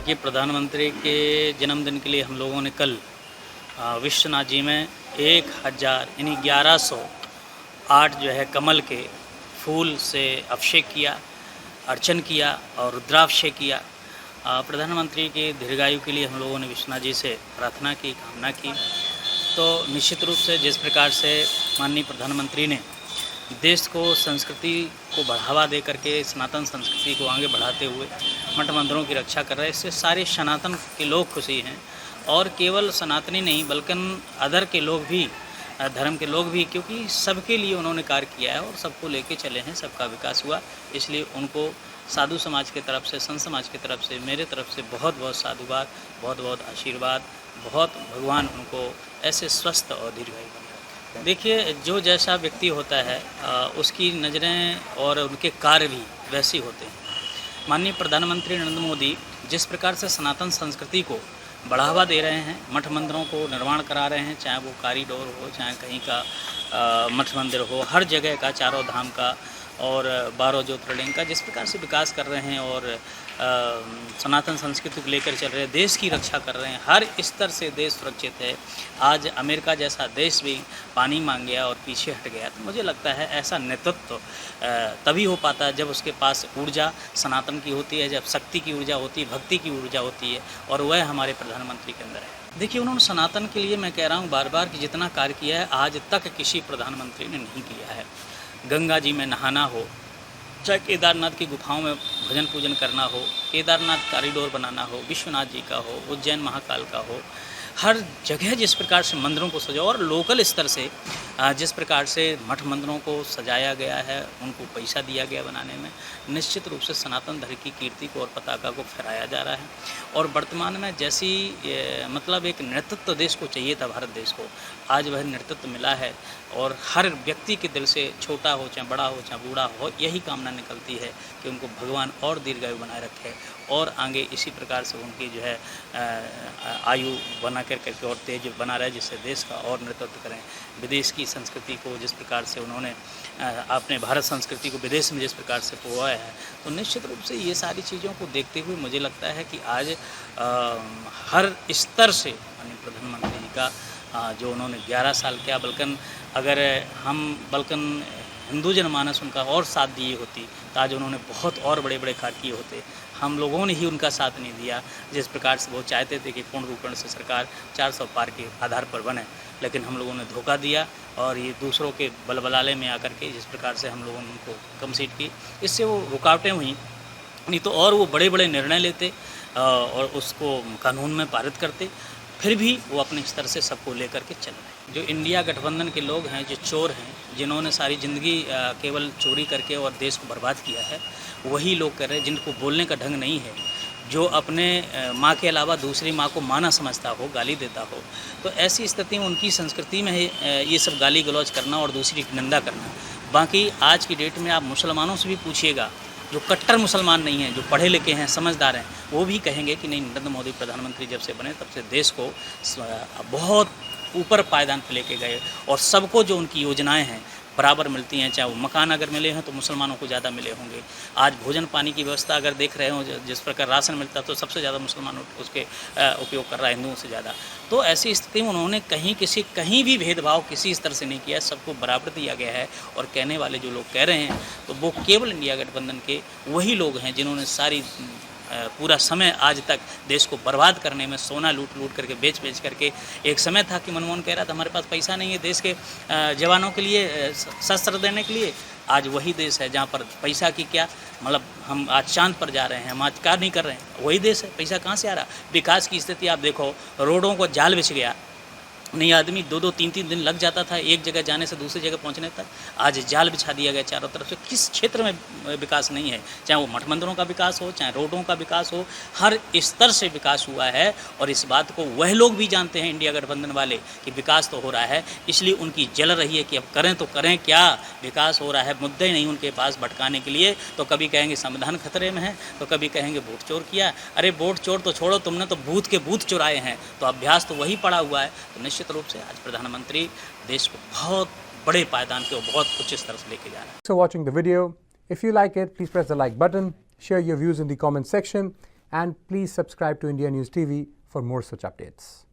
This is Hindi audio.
देखिए, प्रधानमंत्री के जन्मदिन के लिए हम लोगों ने कल विश्वनाथ जी में 1000 यानी 1108 जो है कमल के फूल से अभिषेक किया, अर्चन किया और रुद्राभिषेक किया। प्रधानमंत्री के दीर्घायु के लिए हम लोगों ने विश्वनाथ जी से प्रार्थना की, कामना की। तो निश्चित रूप से जिस प्रकार से माननीय प्रधानमंत्री ने देश को, संस्कृति को बढ़ावा दे करके सनातन संस्कृति को आगे बढ़ाते हुए मठ मंदिरों की रक्षा कर रहे हैं, इससे सारे सनातन के लोग खुशी हैं। और केवल सनातनी नहीं बल्कि अदर के लोग भी, धर्म के लोग भी, क्योंकि सबके लिए उन्होंने कार्य किया है और सबको लेके चले हैं, सबका विकास हुआ। इसलिए उनको साधु समाज की तरफ से, संत समाज की तरफ से, मेरे तरफ से बहुत बहुत साधुवाद, बहुत बहुत आशीर्वाद, बहुत भगवान उनको ऐसे स्वस्थ और दीर्घायु बनाए। देखिए, जो जैसा व्यक्ति होता है उसकी नज़रें और उनके कार्य भी वैसे होते हैं। माननीय प्रधानमंत्री नरेंद्र मोदी जिस प्रकार से सनातन संस्कृति को बढ़ावा दे रहे हैं, मठ मंदिरों को निर्माण करा रहे हैं, चाहे वो कॉरिडोर हो, चाहे कहीं का मठ मंदिर हो, हर जगह का, चारों धाम का और 12 ज्योतिर्लिंग का जिस प्रकार से विकास कर रहे हैं और सनातन संस्कृति को लेकर चल रहे हैं, देश की रक्षा कर रहे हैं, हर स्तर से देश सुरक्षित है। आज अमेरिका जैसा देश भी पानी मांग गया और पीछे हट गया। तो मुझे लगता है ऐसा नेतृत्व तभी हो पाता है जब उसके पास ऊर्जा सनातन की होती है, जब शक्ति की ऊर्जा होती है, भक्ति की ऊर्जा होती है, और वह हमारे प्रधानमंत्री के अंदर है। देखिए, उन्होंने सनातन के लिए, मैं कह रहा हूँ बार बार, कि जितना कार्य किया है आज तक किसी प्रधानमंत्री ने नहीं किया है। गंगा जी में नहाना हो, चाहे केदारनाथ की गुफाओं में भजन पूजन करना हो, केदारनाथ कॉरिडोर बनाना हो, विश्वनाथ जी का हो, उज्जैन महाकाल का हो, हर जगह जिस प्रकार से मंदिरों को सजाओ और लोकल स्तर से जिस प्रकार से मठ मंदिरों को सजाया गया है, उनको पैसा दिया गया बनाने में, निश्चित रूप से सनातन धर्म की कीर्ति को और पताका को फहराया जा रहा है। और वर्तमान में जैसी मतलब एक नेतृत्व देश को चाहिए था, भारत देश को, आज वह नेतृत्व मिला है। और हर व्यक्ति के दिल से, छोटा हो चाहे बड़ा हो चाहे बूढ़ा हो, यही कामना निकलती है कि उनको भगवान और दीर्घायु बनाए रखे और आगे इसी प्रकार से उनकी जो है आयु बना करके और तेज बना रहे, जिससे देश का और नेतृत्व करें। विदेश की संस्कृति को जिस प्रकार से उन्होंने अपने भारत संस्कृति को विदेश में जिस प्रकार से पोवाया है, तो निश्चित रूप से ये सारी चीज़ों को देखते हुए मुझे लगता है कि आज हर स्तर से माननीय प्रधानमंत्री जी का जो उन्होंने 11 साल किया, बल्कि अगर हम हिंदू जनमानस उनका और साथ दिए होती तो आज उन्होंने बहुत और बड़े बड़े कार्य किए होते। हम लोगों ने ही उनका साथ नहीं दिया। जिस प्रकार से वो चाहते थे कि पूर्ण रूप से सरकार 400 पार के आधार पर बने, लेकिन हम लोगों ने धोखा दिया और ये दूसरों के बलबलाले में आकर के जिस प्रकार से हम लोगों ने उनको कम सीट की, इससे वो रुकावटें हुई। नहीं तो और वो बड़े बड़े निर्णय लेते और उसको कानून में पारित करते, फिर भी वो अपने स्तर से सबको लेकर के चल रहे हैं। जो इंडिया गठबंधन के लोग हैं, जो चोर हैं, जिन्होंने सारी ज़िंदगी केवल चोरी करके और देश को बर्बाद किया है, वही लोग कर रहे हैं। जिनको बोलने का ढंग नहीं है, जो अपने माँ के अलावा दूसरी माँ को माँ ना समझता हो, गाली देता हो, तो ऐसी स्थिति में उनकी संस्कृति में है ये सब गाली गलौज करना और दूसरी की निंदा करना। बाकी आज की डेट में आप मुसलमानों से भी पूछिएगा, जो कट्टर मुसलमान नहीं हैं, जो पढ़े लिखे हैं, समझदार हैं, वो भी कहेंगे कि नहीं, नरेंद्र मोदी प्रधानमंत्री जब से बने तब से देश को बहुत ऊपर पायदान पर लेके गए और सबको जो उनकी योजनाएं हैं बराबर मिलती हैं। चाहे वो मकान अगर मिले हैं तो मुसलमानों को ज़्यादा मिले होंगे। आज भोजन पानी की व्यवस्था अगर देख रहे हो, जिस प्रकार राशन मिलता है, तो सबसे ज़्यादा मुसलमान उसके उपयोग कर रहा है, हिंदुओं से ज़्यादा। तो ऐसी स्थिति में उन्होंने कहीं भी भेदभाव किसी स्तर से नहीं किया, सबको बराबर दिया गया है। और कहने वाले जो लोग कह रहे हैं तो वो केवल इंडिया गठबंधन के वही लोग हैं जिन्होंने सारी पूरा समय आज तक देश को बर्बाद करने में, सोना लूट करके, बेच करके। एक समय था कि मनमोहन कह रहा था हमारे पास पैसा नहीं है देश के जवानों के लिए शस्त्र देने के लिए। आज वही देश है जहाँ पर पैसा की क्या मतलब, हम आज चांद पर जा रहे हैं, हम आज कार्य नहीं कर रहे हैं, वही देश है। पैसा कहाँ से आ रहा? विकास की स्थिति आप देखो, रोडों को जाल बिछ गया, नहीं आदमी 2-2 3-3 दिन लग जाता था एक जगह जाने से दूसरी जगह पहुंचने तक। आज जाल बिछा दिया गया चारों तरफ से। किस क्षेत्र में विकास नहीं है? चाहे वो मठ मंदिरों का विकास हो, चाहे रोडों का विकास हो, हर स्तर से विकास हुआ है। और इस बात को वह लोग भी जानते हैं, इंडिया गठबंधन वाले, कि विकास तो हो रहा है। इसलिए उनकी जल रही है कि अब करें तो करें क्या, विकास हो रहा है, मुद्दे नहीं उनके पास भटकाने के लिए। तो कभी कहेंगे संविधान खतरे में है, तो कभी कहेंगे वोट चोर किया। अरे वोट चोर तो छोड़ो, तुमने तो बूथ के बूथ चुराए हैं, तो अभ्यास तो वही पड़ा हुआ है। तो निश्चित रूप से आज प्रधानमंत्री देश को बहुत बड़े पायदान पे और बहुत उच्च स्तर से लेके जा रहा है। So watching the video, if you like it, please press the like button, share your views in the comment section and please subscribe to India News TV for more such updates.